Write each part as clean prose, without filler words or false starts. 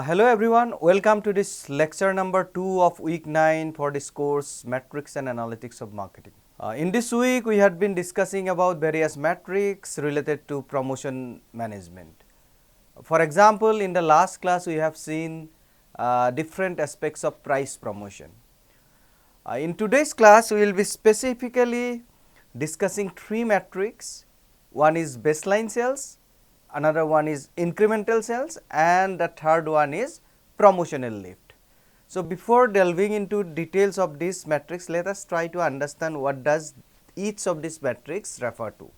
Hello everyone, welcome to this lecture number 2 of week 9 for this course Metrics and Analytics of Marketing. In this week we had been discussing about various metrics related to promotion management. For example, in the last class we have seen different aspects of price promotion. In today's class we will be specifically discussing three metrics. One is baseline sales, another one is incremental sales, and the third one is promotional lift. So, before delving into details of these metrics, let us try to understand what does each of these metrics refer to.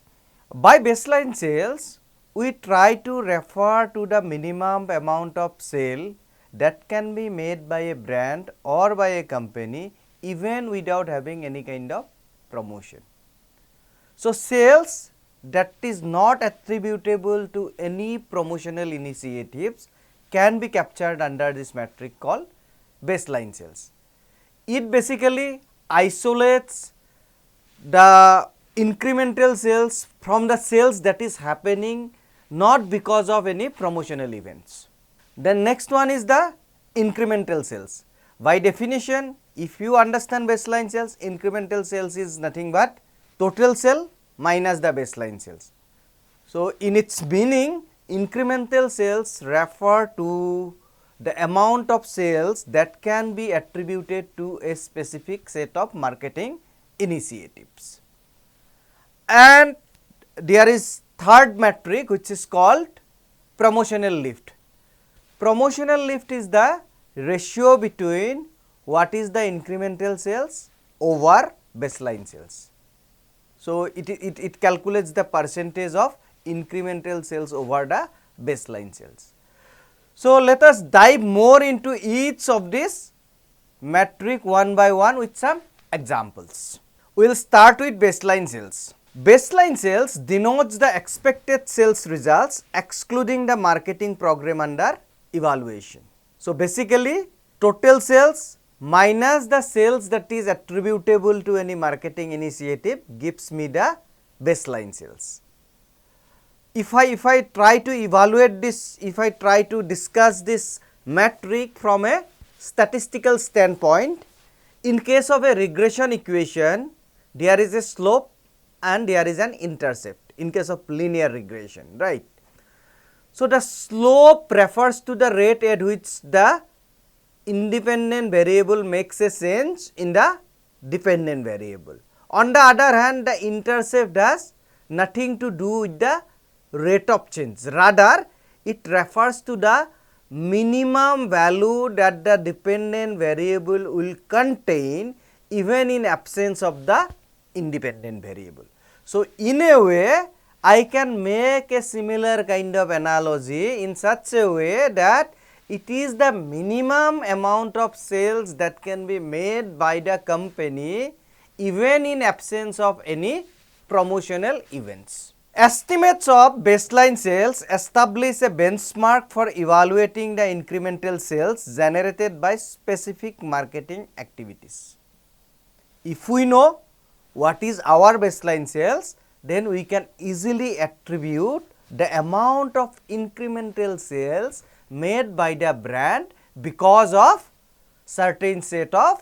By baseline sales, we try to refer to the minimum amount of sale that can be made by a brand or by a company even without having any kind of promotion. So, sales that is not attributable to any promotional initiatives can be captured under this metric called baseline sales. It basically isolates the incremental sales from the sales that is happening not because of any promotional events. Then next one is the incremental sales. By definition, if you understand baseline sales, incremental sales is nothing but total sale minus the baseline sales. So, in its meaning, incremental sales refer to the amount of sales that can be attributed to a specific set of marketing initiatives. And there is third metric which is called promotional lift. Promotional lift is the ratio between what is the incremental sales over baseline sales. So, it calculates the percentage of incremental sales over the baseline sales. So, let us dive more into each of these metric one by one with some examples. We will start with baseline sales. Baseline sales denotes the expected sales results excluding the marketing program under evaluation. So, basically total sales minus the sales that is attributable to any marketing initiative gives me the baseline sales. If I try to evaluate this, if I try to discuss this metric from a statistical standpoint, in case of a regression equation, there is a slope and there is an intercept in case of linear regression, right. So, the slope refers to the rate at which the independent variable makes a change in the dependent variable. On the other hand, the intercept has nothing to do with the rate of change, rather it refers to the minimum value that the dependent variable will contain even in absence of the independent variable. So, in a way I can make a similar kind of analogy in such a way that it is the minimum amount of sales that can be made by the company even in absence of any promotional events. Estimates of baseline sales establish a benchmark for evaluating the incremental sales generated by specific marketing activities. If we know what is our baseline sales, then we can easily attribute the amount of incremental sales made by the brand because of certain set of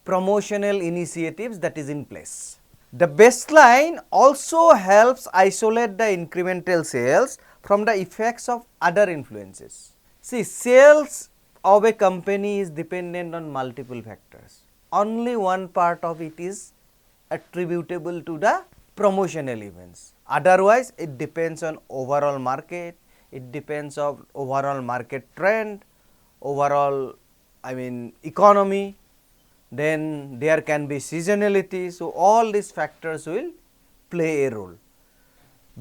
promotional initiatives that is in place. The baseline also helps isolate the incremental sales from the effects of other influences. See, sales of a company is dependent on multiple factors. Only one part of it is attributable to the promotional events. Otherwise, it depends on overall market, it depends on overall market trend, overall economy, then there can be seasonality. So, all these factors will play a role.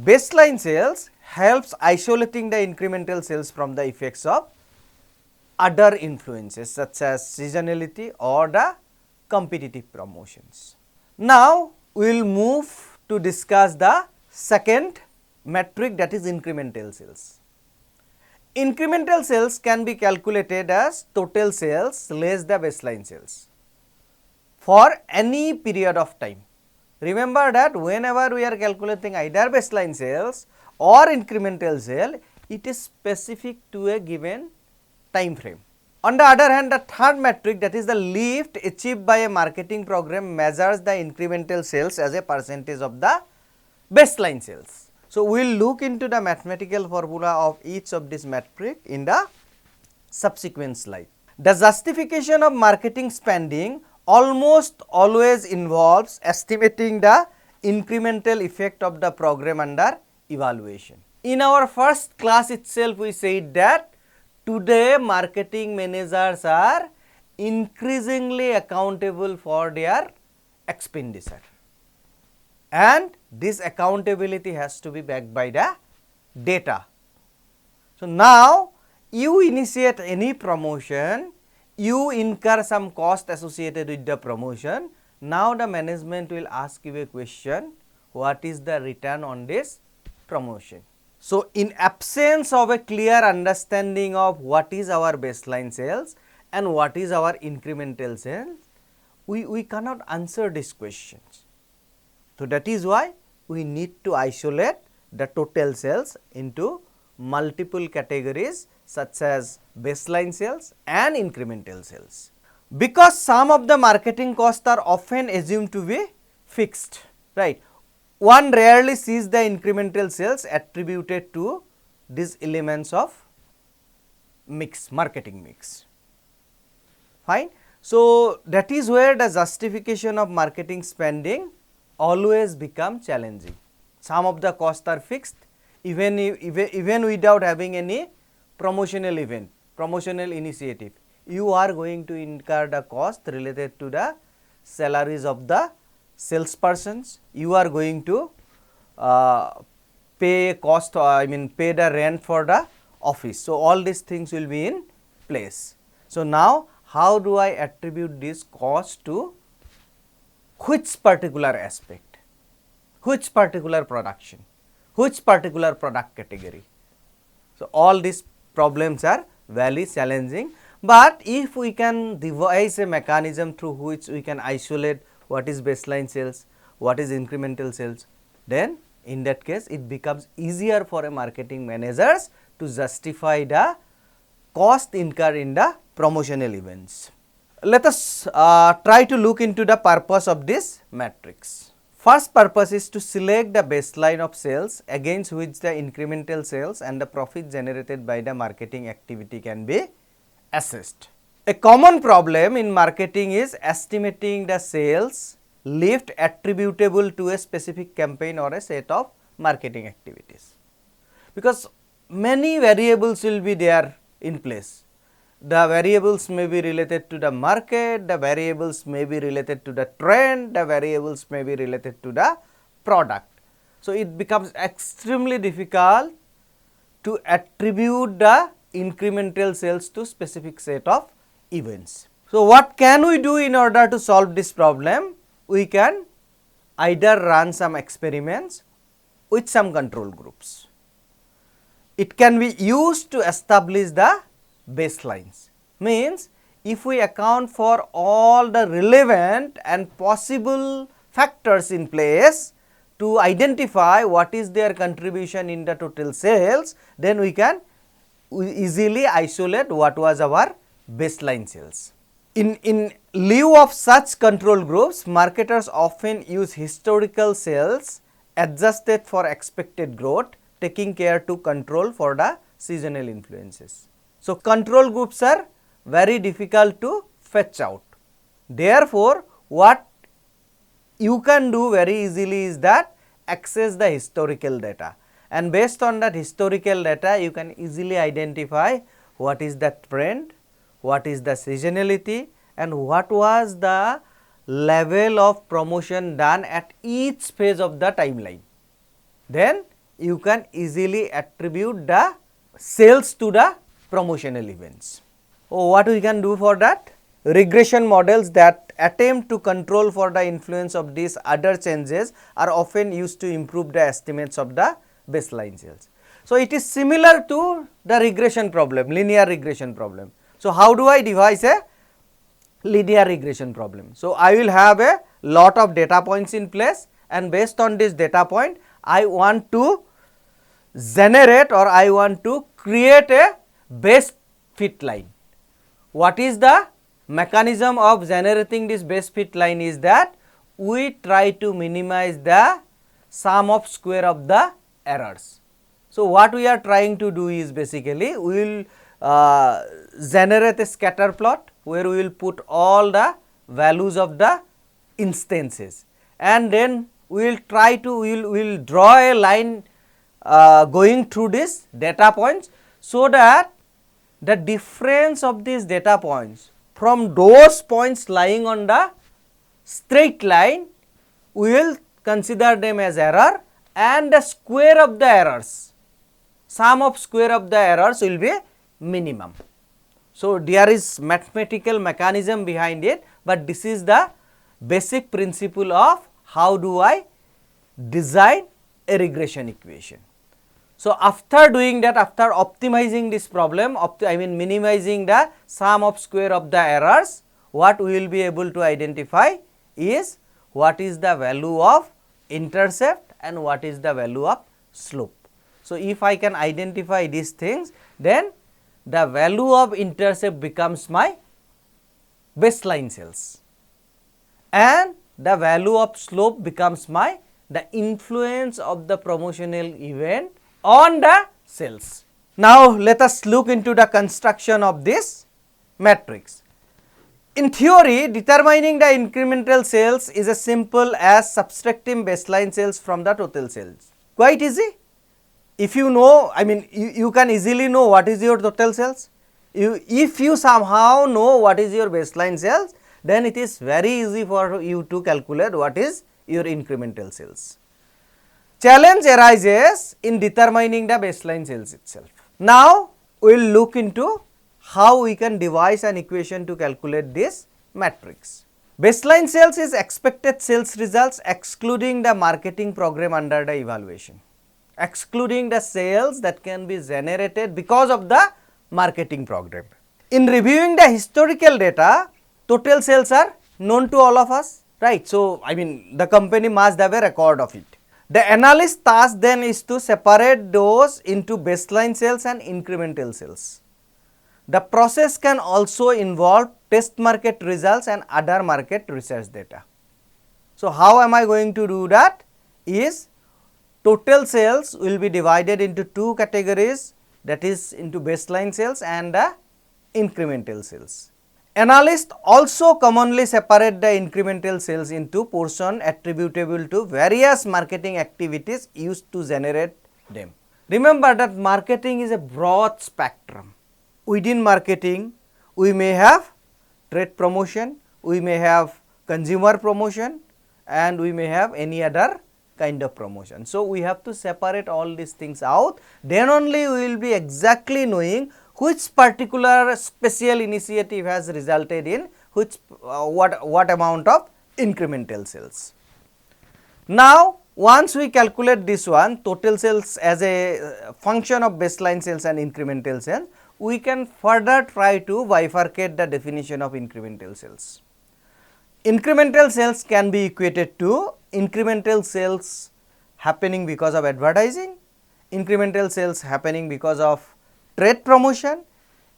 Baseline sales helps isolating the incremental sales from the effects of other influences such as seasonality or the competitive promotions. Now, we will move to discuss the second metric, that is incremental sales. Incremental sales can be calculated as total sales less the baseline sales for any period of time. Remember that whenever we are calculating either baseline sales or incremental sale, it is specific to a given time frame. On the other hand, the third metric, that is the lift achieved by a marketing program, measures the incremental sales as a percentage of the baseline sales. So, we will look into the mathematical formula of each of these metric in the subsequent slide. The justification of marketing spending almost always involves estimating the incremental effect of the program under evaluation. In our first class itself, we said that today marketing managers are increasingly accountable for their expenditure, and this accountability has to be backed by the data. So, now you initiate any promotion, you incur some cost associated with the promotion. Now, the management will ask you a question, what is the return on this promotion? So, in absence of a clear understanding of what is our baseline sales and what is our incremental sales, we cannot answer these questions. So, that is why we need to isolate the total sales into multiple categories such as baseline sales and incremental sales. Because some of the marketing costs are often assumed to be fixed, right? One rarely sees the incremental sales attributed to these elements of mix, marketing mix, fine. So, that is where the justification of marketing spending always become challenging. Some of the costs are fixed even without having any promotional event, promotional initiative. You are going to incur the cost related to the salaries of the salespersons, you are going to pay cost, pay the rent for the office. So, all these things will be in place. So, now how do I attribute this cost to which particular aspect, which particular production, which particular product category? So, all these problems are very challenging, but if we can devise a mechanism through which we can isolate what is baseline sales, what is incremental sales, then in that case it becomes easier for a marketing managers to justify the cost incurred in the promotional events. Let us try to look into the purpose of this matrix. First purpose is to select the baseline of sales against which the incremental sales and the profit generated by the marketing activity can be assessed. A common problem in marketing is estimating the sales lift attributable to a specific campaign or a set of marketing activities, because many variables will be there in place. The variables may be related to the market, the variables may be related to the trend, the variables may be related to the product. So, it becomes extremely difficult to attribute the incremental sales to specific set of events. So, what can we do in order to solve this problem? We can either run some experiments with some control groups. It can be used to establish the baselines. Means, if we account for all the relevant and possible factors in place to identify what is their contribution in the total sales, then we can easily isolate what was our baseline sales. In lieu of such control groups, marketers often use historical sales adjusted for expected growth, taking care to control for the seasonal influences. So, control groups are very difficult to fetch out. Therefore, what you can do very easily is that access the historical data, and based on that historical data you can easily identify what is the trend, what is the seasonality, and what was the level of promotion done at each phase of the timeline. Then you can easily attribute the sales to the promotional events. What we can do for that? Regression models that attempt to control for the influence of these other changes are often used to improve the estimates of the baseline sales. So, it is similar to the regression problem, linear regression problem. So, how do I devise a linear regression problem? So, I will have a lot of data points in place, and based on this data point I want to generate or I want to create a best fit line. what is the mechanism of generating this best fit line is that we try to minimize the sum of square of the errors. So, what we are trying to do is basically we will generate a scatter plot where we will put all the values of the instances, and then we will try to we will draw a line going through this data points, so that the difference of these data points from those points lying on the straight line, we will consider them as error, and the square of the errors, sum of square of the errors will be minimum. So, there is mathematical mechanism behind it, but this is the basic principle of how do I design a regression equation. So, after doing that, after optimizing this problem, minimizing the sum of square of the errors, what we will be able to identify is what is the value of intercept and what is the value of slope. So, if I can identify these things, then the value of intercept becomes my baseline cells, and the value of slope becomes the influence of the promotional event on the cells. Now, let us look into the construction of this matrix. In theory, determining the incremental cells is as simple as subtracting baseline cells from the total cells. Quite easy. If you know, you can easily know what is your total cells. If you somehow know what is your baseline cells, then it is very easy for you to calculate what is your incremental cells. Challenge arises in determining the baseline cells itself. Now, we will look into how we can devise an equation to calculate this matrix. Baseline cells is expected sales results excluding the marketing program under the evaluation, excluding the sales that can be generated because of the marketing program. In reviewing the historical data, total sales are known to all of us, right. So, the company must have a record of it. The analyst task then is to separate those into baseline sales and incremental sales. The process can also involve test market results and other market research data. So, how am I going to do that? Is total sales will be divided into two categories, that is into baseline sales and the incremental sales. Analysts also commonly separate the incremental sales into portion attributable to various marketing activities used to generate them. Remember that marketing is a broad spectrum. Within marketing, we may have trade promotion, we may have consumer promotion, and we may have any other kind of promotion. So, we have to separate all these things out, then only we will be exactly knowing which particular special initiative has resulted in which what amount of incremental sales. Now, once we calculate this one, total sales as a function of baseline sales and incremental sales, we can further try to bifurcate the definition of incremental sales. Incremental sales can be equated to incremental sales happening because of advertising, incremental sales happening because of trade promotion,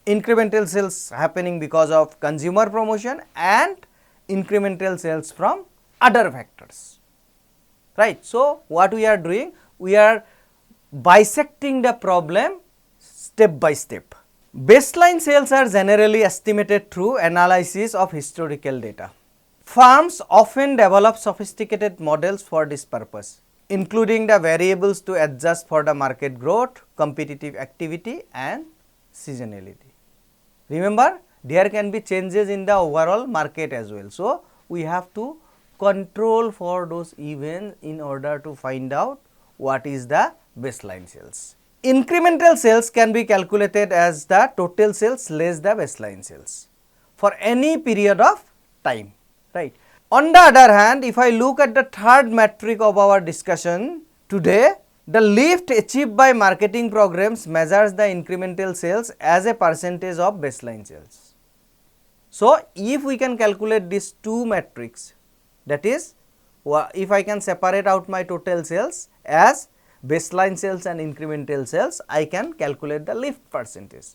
incremental sales happening because of consumer promotion, and incremental sales from other factors, right. So, what we are doing? We are bisecting the problem step by step. Baseline sales are generally estimated through analysis of historical data. Firms often develop sophisticated models for this purpose, including the variables to adjust for the market growth, competitive activity and seasonality. Remember, there can be changes in the overall market as well. So, we have to control for those events in order to find out what is the baseline sales. Incremental sales can be calculated as the total sales less the baseline sales for any period of time, right. On the other hand, if I look at the third metric of our discussion today, the lift achieved by marketing programs measures the incremental sales as a percentage of baseline sales. So, if we can calculate these two metrics, that is, if I can separate out my total sales as baseline sales and incremental sales, I can calculate the lift percentage.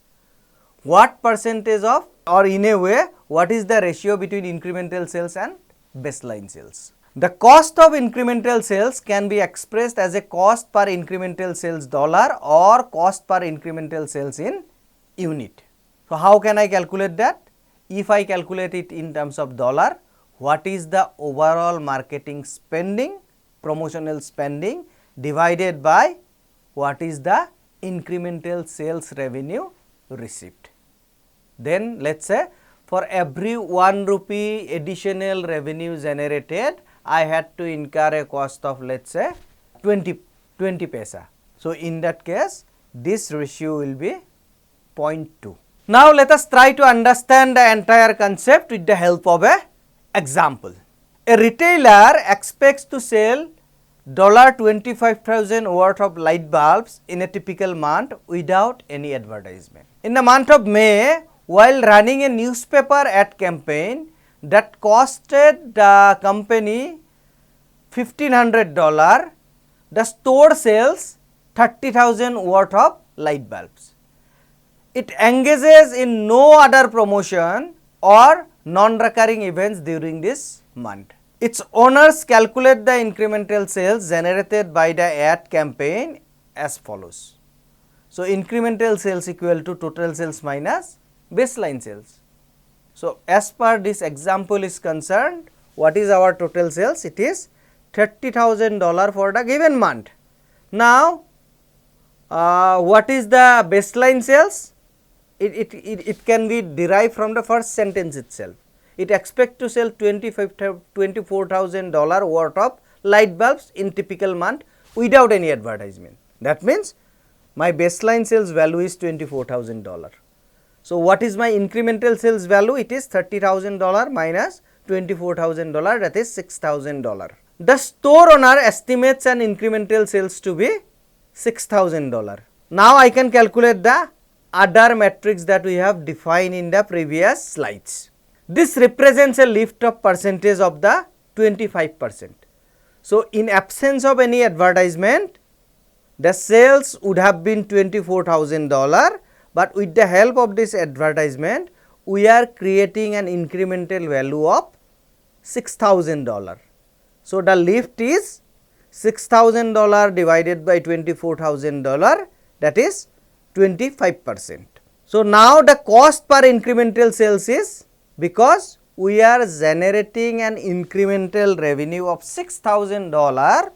what percentage of, or in a way what is the ratio between incremental sales and baseline sales. The cost of incremental sales can be expressed as a cost per incremental sales dollar or cost per incremental sales in unit. So, how can I calculate that? If I calculate it in terms of dollar, what is the overall marketing spending, promotional spending divided by what is the incremental sales revenue received. Then let us say for every 1 rupee additional revenue generated, I had to incur a cost of let us say 20 paisa. So, in that case this ratio will be 0.2. Now, let us try to understand the entire concept with the help of a example. A retailer expects to sell $25,000 worth of light bulbs in a typical month without any advertisement. In the month of May, while running a newspaper ad campaign that costed the company $1,500, the store sells 30,000 worth of light bulbs. It engages in no other promotion or non-recurring events during this month. Its owners calculate the incremental sales generated by the ad campaign as follows. So, incremental sales equal to total sales minus baseline sales. So, as per this example is concerned, what is our total sales? It is $30,000 for the given month. Now, what is the baseline sales? It can be derived from the first sentence itself. It expects to sell $24,000 worth of light bulbs in typical month without any advertisement. That means my baseline sales value is $24,000. So, what is my incremental sales value? It is $30,000 minus $24,000, that is $6,000. The store owner estimates an incremental sales to be $6,000. Now, I can calculate the other metrics that we have defined in the previous slides. This represents a lift of percentage of the 25%. So, in absence of any advertisement, the sales would have been $24,000, but with the help of this advertisement, we are creating an incremental value of $6,000. So, the lift is $6,000 divided by $24,000, that is 25%. So, now the cost per incremental sales is, because we are generating an incremental revenue of $6,000,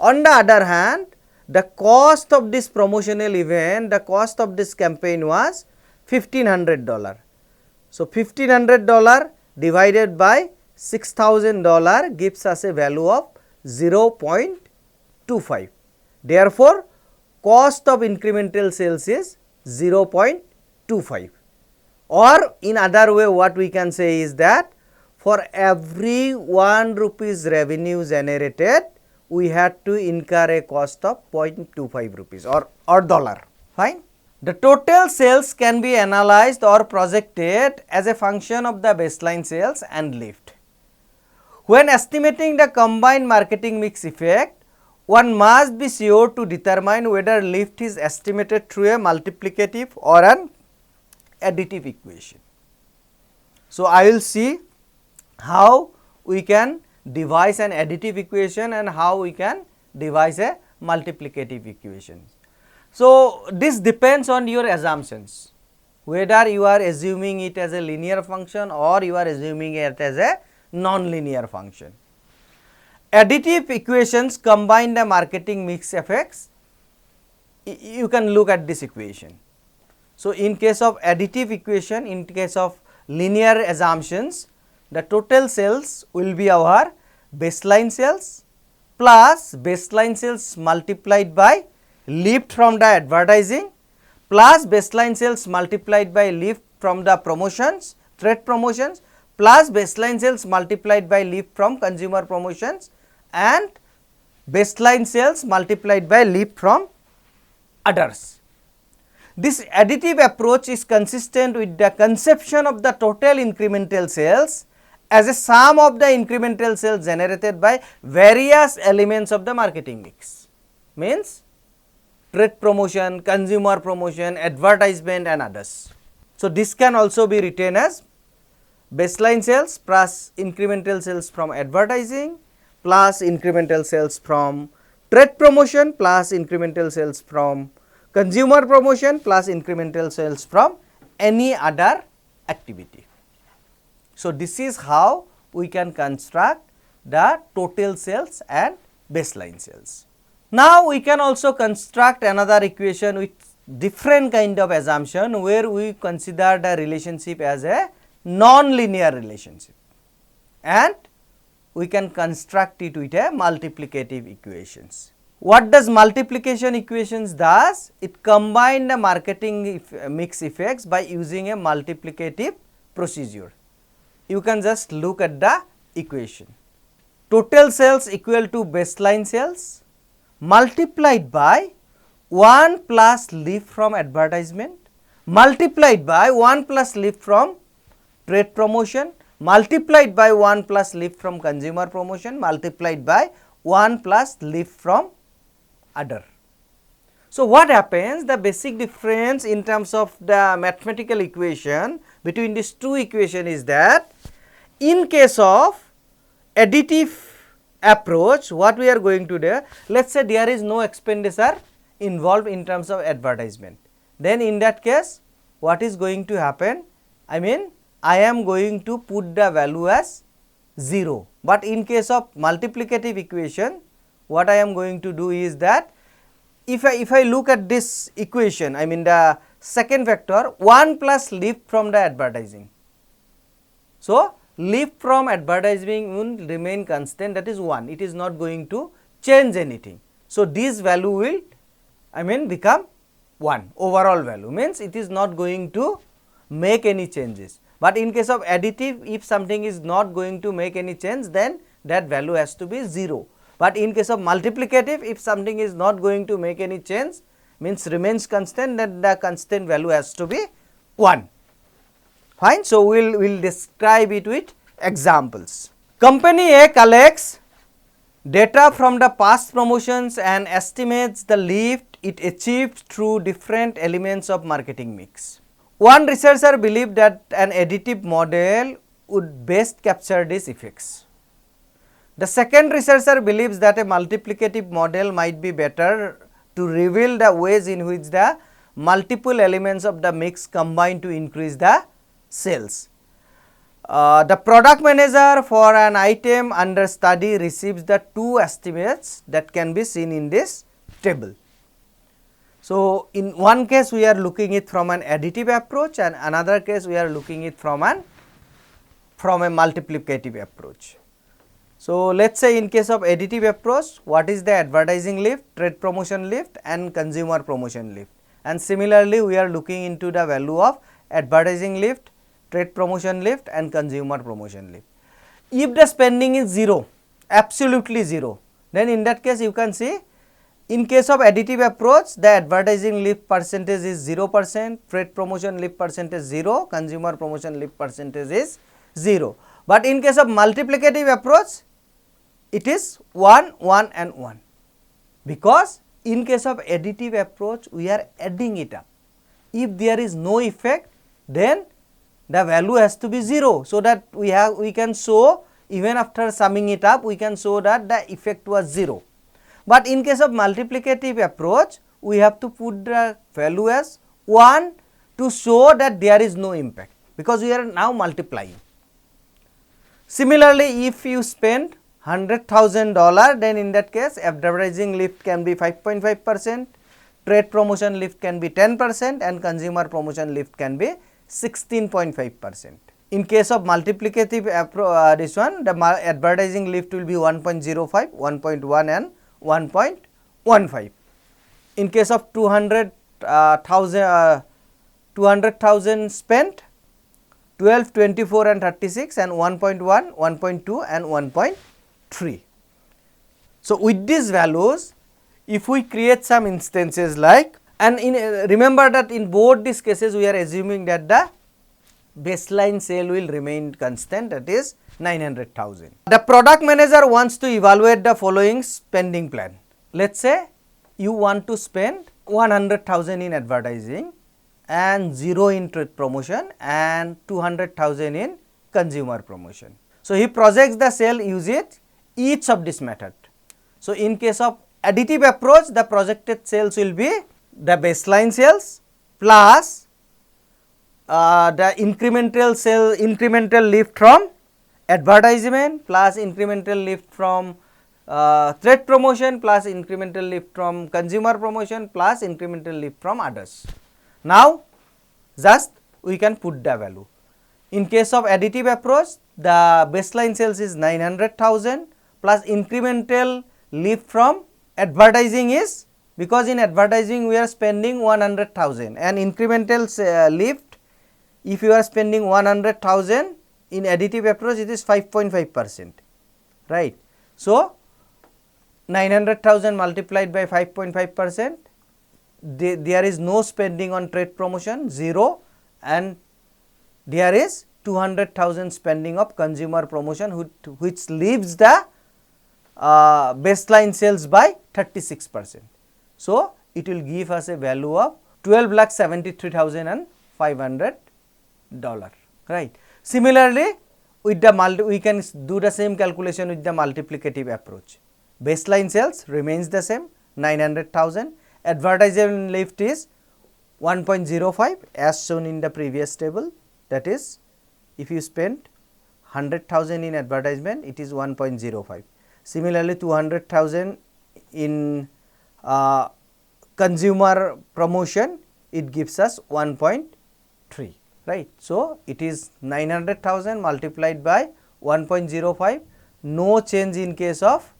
on the other hand, the cost of this promotional event, the cost of this campaign was $1,500. So, $1,500 divided by $6,000 gives us a value of 0.25. Therefore, cost of incremental sales is 0.25. Or in other way, what we can say is that for every 1 rupees revenue generated, we had to incur a cost of 0.25 rupees or dollar. Fine. The total sales can be analyzed or projected as a function of the baseline sales and lift. When estimating the combined marketing mix effect, one must be sure to determine whether lift is estimated through a multiplicative or an additive equation. So, I will see how we can devise an additive equation and how we can devise a multiplicative equation. So, this depends on your assumptions, whether you are assuming it as a linear function or you are assuming it as a non-linear function. Additive equations combine the marketing mix effects. You can look at this equation. So, in case of additive equation, in case of linear assumptions, the total sales will be our baseline sales plus baseline sales multiplied by lift from the advertising plus baseline sales multiplied by lift from the promotions, trade promotions plus baseline sales multiplied by lift from consumer promotions and baseline sales multiplied by lift from others. This additive approach is consistent with the conception of the total incremental sales as a sum of the incremental sales generated by various elements of the marketing mix, means trade promotion, consumer promotion, advertisement and others. So, this can also be written as baseline sales plus incremental sales from advertising plus incremental sales from trade promotion plus incremental sales from consumer promotion plus incremental sales from any other activity. So, this is how we can construct the total sales and baseline sales. Now, we can also construct another equation with different kind of assumption where we consider the relationship as a non-linear relationship and we can construct it with a multiplicative equations. What does multiplication equations does? It combine the marketing mix effects by using a multiplicative procedure. You can just look at the equation. Total sales equal to baseline sales multiplied by 1 plus lift from advertisement multiplied by 1 plus lift from trade promotion multiplied by 1 plus lift from consumer promotion multiplied by 1 plus lift from other. So, what happens? The basic difference in terms of the mathematical equation between these two equations is that in case of additive approach, what we are going to do, let us say there is no expenditure involved in terms of advertisement, then in that case what is going to happen? I mean, I am going to put the value as 0, but in case of multiplicative equation, what I am going to do is that if I look at this equation, I mean the second factor 1 plus lift from the advertising. So, lift from advertising will remain constant, that is 1, it is not going to change anything. So, this value will become 1, overall value means it is not going to make any changes. But in case of additive, if something is not going to make any change, then that value has to be 0. But in case of multiplicative, if something is not going to make any change, means remains constant, then the constant value has to be 1. Fine. So, we will describe it with examples. Company A collects data from the past promotions and estimates the lift it achieved through different elements of marketing mix. One researcher believed that an additive model would best capture these effects. The second researcher believes that a multiplicative model might be better to reveal the ways in which the multiple elements of the mix combine to increase the sales. The product manager for an item under study receives the two estimates that can be seen in this table. So, in one case we are looking it from an additive approach and another case we are looking it from a multiplicative approach. So, let us say in case of additive approach, what is the advertising lift, trade promotion lift and consumer promotion lift, and similarly we are looking into the value of advertising lift, trade promotion lift and consumer promotion lift. If the spending is 0, absolutely 0, then in that case you can see in case of additive approach, the advertising lift percentage is 0%, trade promotion lift percentage 0, consumer promotion lift percentage is 0. But in case of multiplicative approach, it is 1, 1 and 1, because in case of additive approach we are adding it up. If there is no effect, then the value has to be 0, so that we can show even after summing it up we can show that the effect was 0. But in case of multiplicative approach, we have to put the value as 1 to show that there is no impact, because we are now multiplying. Similarly, if you spend $100,000, then in that case advertising lift can be 5.5%, trade promotion lift can be 10% and consumer promotion lift can be 16.5%. In case of multiplicative this one, the advertising lift will be 1.05, 1.1 and 1.15. In case of 200,000 spent, 12, 24 and 36 and 1.1, 1.2 and 1.3. So, with these values, if we create some instances like, and remember that in both these cases we are assuming that the baseline sale will remain constant, that is 900,000. The product manager wants to evaluate the following spending plan. Let us say you want to spend 100,000 in advertising and 0 in trade promotion and 200,000 in consumer promotion. So, he projects the sale using each of this method. So, in case of additive approach, the projected sales will be the baseline sales plus the incremental lift from advertisement plus incremental lift from trade promotion plus incremental lift from consumer promotion plus incremental lift from others. Now, just we can put the value. In case of additive approach, the baseline sales is 900,000 plus incremental lift from advertising is, because in advertising we are spending 100,000 and incremental lift, if you are spending 100,000 in additive approach, it is 5.5%, right. So, 900,000 multiplied by 5.5%, there is no spending on trade promotion, 0, and there is 200,000 spending of consumer promotion, which leaves the baseline sales by 36%. So, it will give us a value of $12,73,500, right. Similarly, with the we can do the same calculation with the multiplicative approach. Baseline sales remains the same 900,000, advertisement lift is 1.05 as shown in the previous table, that is if you spend 100,000 in advertisement, it is 1.05. Similarly, 200,000 in consumer promotion, it gives us 1.3, right. So, it is 900,000 multiplied by 1.05, no change in case of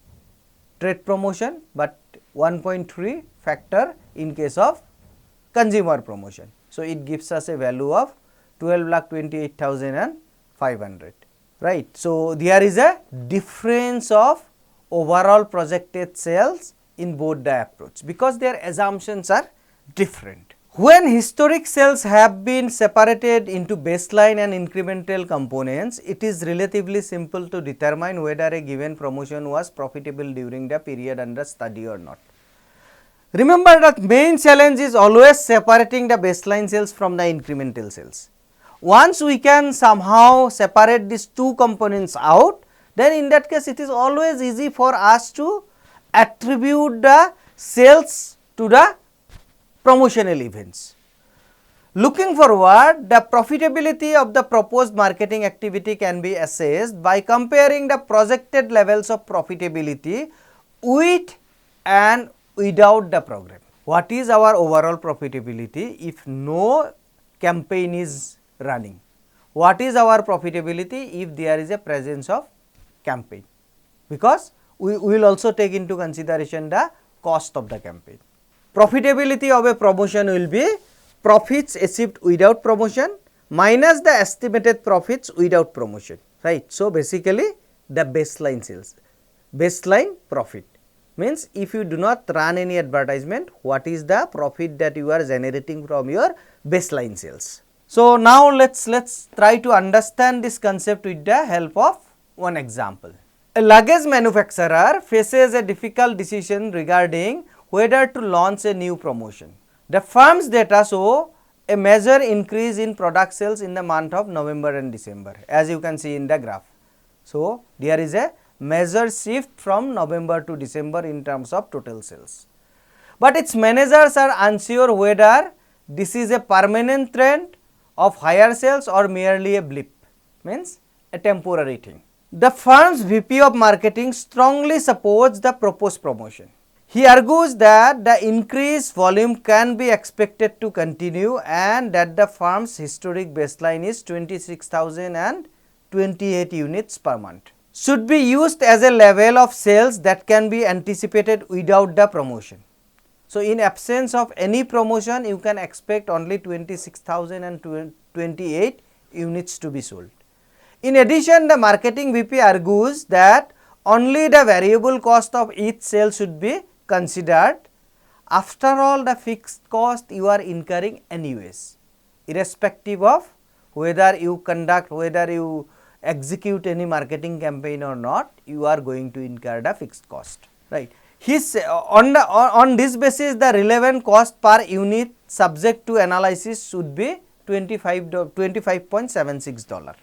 trade promotion, but 1.3 factor in case of consumer promotion. So, it gives us a value of 12,28,500, right. So, there is a difference of overall projected sales in both the approach, because their assumptions are different. When historic sales have been separated into baseline and incremental components, it is relatively simple to determine whether a given promotion was profitable during the period under study or not. Remember that main challenge is always separating the baseline sales from the incremental sales. Once we can somehow separate these two components out, then in that case it is always easy for us to attribute the sales to the promotional events. Looking forward, the profitability of the proposed marketing activity can be assessed by comparing the projected levels of profitability with and without the program. What is our overall profitability if no campaign is running? What is our profitability if there is a presence of campaign? Because we will also take into consideration the cost of the campaign. Profitability of a promotion will be profits achieved without promotion minus the estimated profits without promotion, right. So, basically the baseline sales, baseline profit means if you do not run any advertisement, what is the profit that you are generating from your baseline sales. So, now let us try to understand this concept with the help of one example. A luggage manufacturer faces a difficult decision regarding whether to launch a new promotion. The firm's data show a major increase in product sales in the month of November and December, as you can see in the graph. So, there is a major shift from November to December in terms of total sales. But its managers are unsure whether this is a permanent trend of higher sales or merely a blip, means a temporary thing. The firm's VP of marketing strongly supports the proposed promotion. He argues that the increased volume can be expected to continue and that the firm's historic baseline is 26,028 units per month. Should be used as a level of sales that can be anticipated without the promotion. So, in absence of any promotion, you can expect only 26,028 units to be sold. In addition, the marketing VP argues that only the variable cost of each sale should be considered. After all, the fixed cost you are incurring anyways, irrespective of whether you execute any marketing campaign or not, you are going to incur the fixed cost, right. on this basis the relevant cost per unit subject to analysis should be $25.76.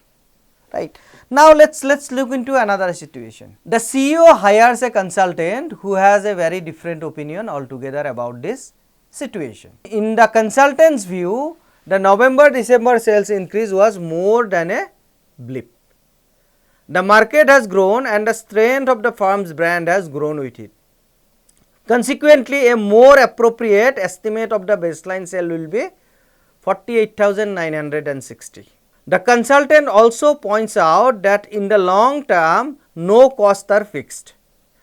Right. Now let's look into another situation. The CEO hires a consultant who has a very different opinion altogether about this situation. In the consultant's view, the November-December sales increase was more than a blip. The market has grown and the strength of the firm's brand has grown with it. Consequently, a more appropriate estimate of the baseline sale will be 48,960. The consultant also points out that in the long term, no costs are fixed.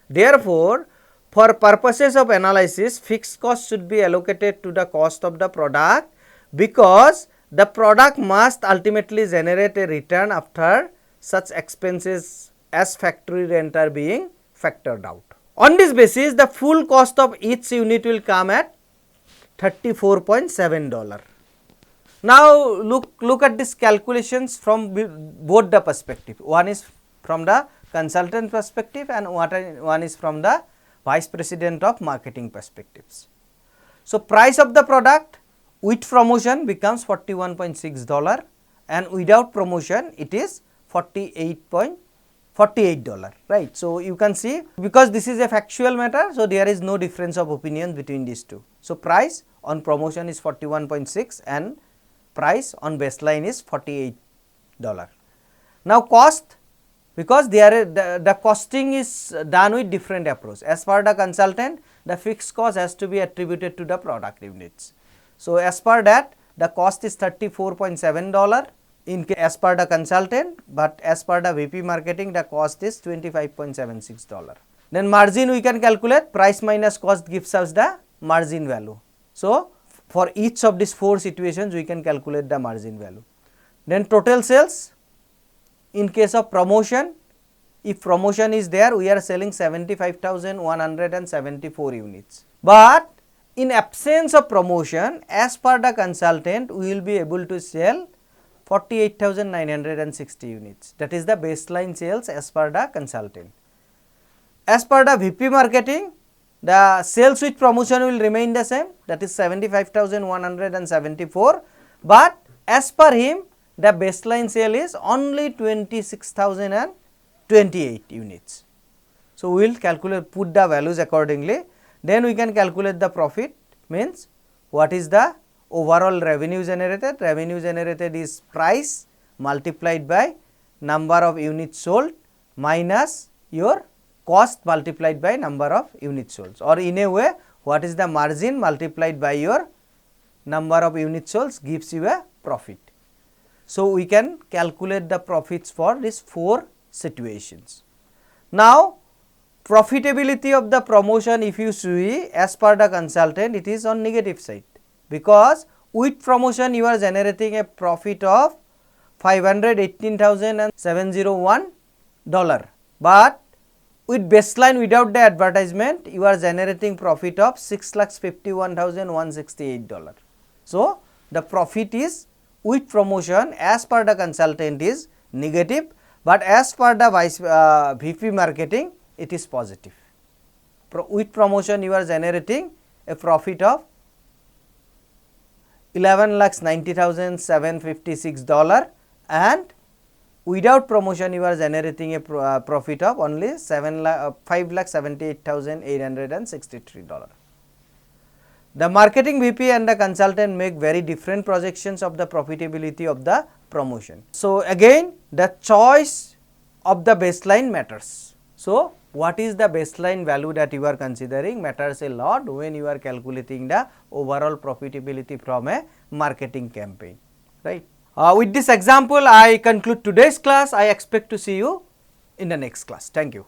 Therefore, for purposes of analysis, fixed costs should be allocated to the cost of the product because the product must ultimately generate a return after such expenses as factory rent are being factored out. On this basis, the full cost of each unit will come at $34.7. Now look at these calculations from both the perspective. One is from the consultant perspective and one is from the vice president of marketing perspectives. So price of the product with promotion becomes $41.6 and without promotion it is $48, right. So you can see, because this is a factual matter, so there is no difference of opinion between these two. So price on promotion is 41.6 and price on baseline is $48. Now cost, because the costing is done with different approach. As per the consultant, the fixed cost has to be attributed to the product units. So as per that, the cost is $34.7 as per the consultant, but as per the VP marketing, the cost is $25.76. Then margin we can calculate, price minus cost gives us the margin value. So for each of these four situations, we can calculate the margin value. Then total sales, in case of promotion, if promotion is there, we are selling 75,174 units. But in absence of promotion, as per the consultant, we will be able to sell 48,960 units. That is the baseline sales as per the consultant. As per the VP marketing, the sales with promotion will remain the same, that is 75,174, but as per him the baseline sale is only 26,028 units. So we will calculate, put the values accordingly, then we can calculate the profit, means what is the overall revenue generated. Revenue generated is price multiplied by number of units sold minus your cost multiplied by number of units sold, or in a way what is the margin multiplied by your number of units sold gives you a profit. So we can calculate the profits for these four situations. Now profitability of the promotion, if you see, as per the consultant, it is on negative side, because with promotion you are generating a profit of $518,701, but with baseline without the advertisement you are generating profit of $6,51,168. So the profit is with promotion as per the consultant is negative, but as per the VP marketing it is positive. With promotion you are generating a profit of $11,90,756 and without promotion you are generating a profit of only $5,78,863. The marketing VP and the consultant make very different projections of the profitability of the promotion. So again the choice of the baseline matters. So what is the baseline value that you are considering matters a lot when you are calculating the overall profitability from a marketing campaign, right. With this example, I conclude today's class. I expect to see you in the next class. Thank you.